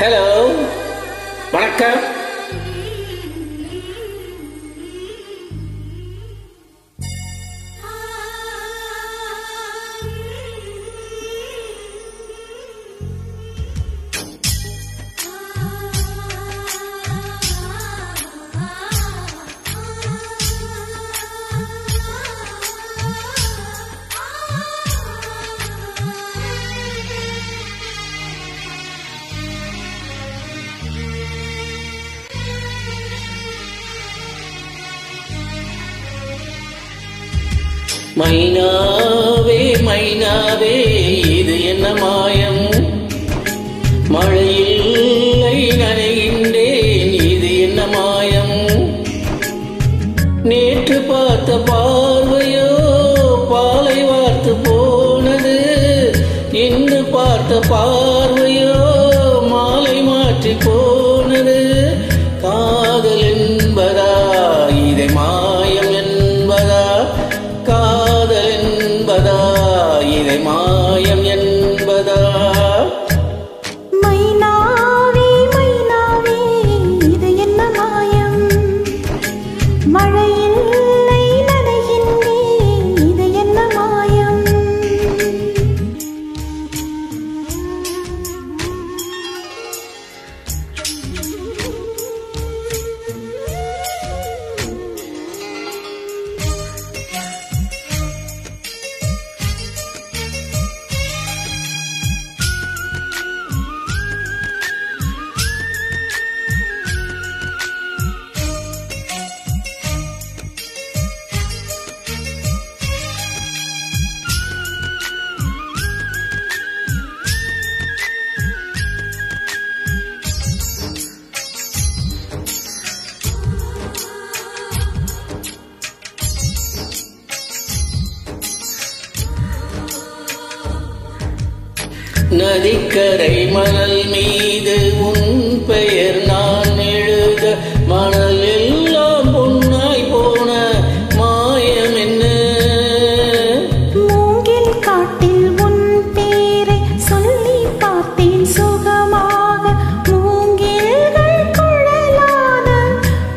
Hello, வணக்கம். மைனாவே மைனாவே இது என்ன மாயம், மழையில்லை நனைகின்றேன் இது என்ன மாயம், நேற்று பார்த்த பார்வையோ பாலை வார்த்து போனது, இன்று பார்த்த பார்வையோ மாலை மாற்றி போனது, காதல் என்பதா இதை மாயம் என்பதா, காதல் என்பதா இதை மாயம் என்பதா. மைனாவே மைனாவே இது என்ன மாயம், மழையில்லை நனைகின்றேன் இது என்ன மாயம். நதிக்கரை மணல் மீது உன் பெயர் நான் எழுத, மணல் எல்லாம் பொன்னாய் போன மாயம் என்ன, மூங்கில் காட்டில் உன் பேரை சொல்லி பார்த்தேன் சுகமாக, மூங்கில்கள் குழலான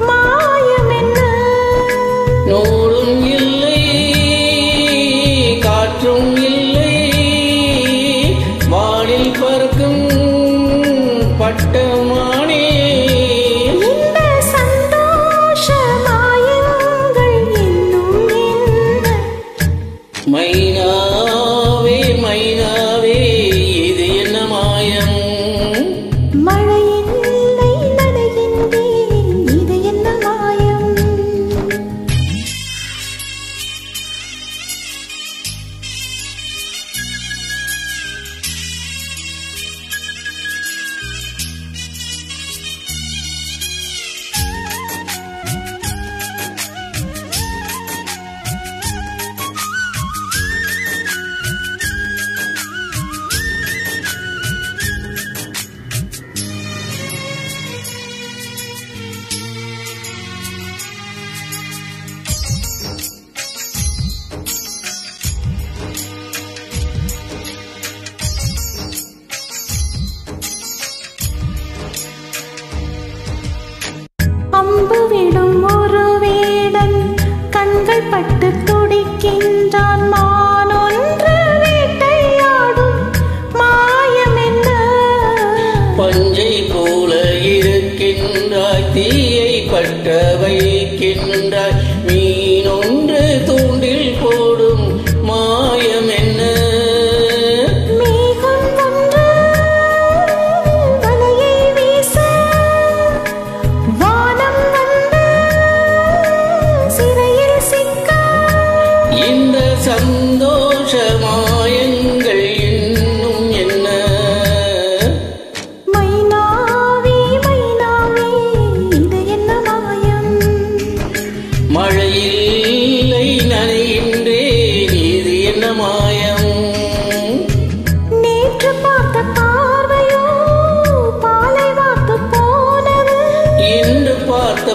மாயம் என்ன, நூலும் இல்லை காற்றும் இல்லை, வானில் பறக்கும் பட்டமானே, இந்த சந்தோஷ மாயங்கள் இன்னும் என்ன. மைனாவே மைனாவே இது என்ன மாயம், மழையில்லை நனைகின்றேன் இது என்ன மாயம். அம்பு விடும் ஒரு வேடன் கண்கள் பட்டு துடிக்கின்றான், மான் ஒன்று வேட்டையாடும் மாயம் என்ன, பஞ்சை போல இருக்கின்றாய் தீயை பற்ற வைக்கின்றாய், மீன் ஒன்று தூண்டில் போடும் மாயம் என்ன, மேகம் ஒன்று வலையை வீச, வானம் வந்து சிறையில் சிக்க, இந்த சந்தோஷ மாயங்கள் இன்னும் என்ன, மைனாவே மைனாவே இது என்ன மாயம், மழையில்லை நனைகின்றேன் இது என்ன மாயம், நேற்று பார்த்த பார்வையோ பாலை வார்த்து போனது, இன்று பார்த்த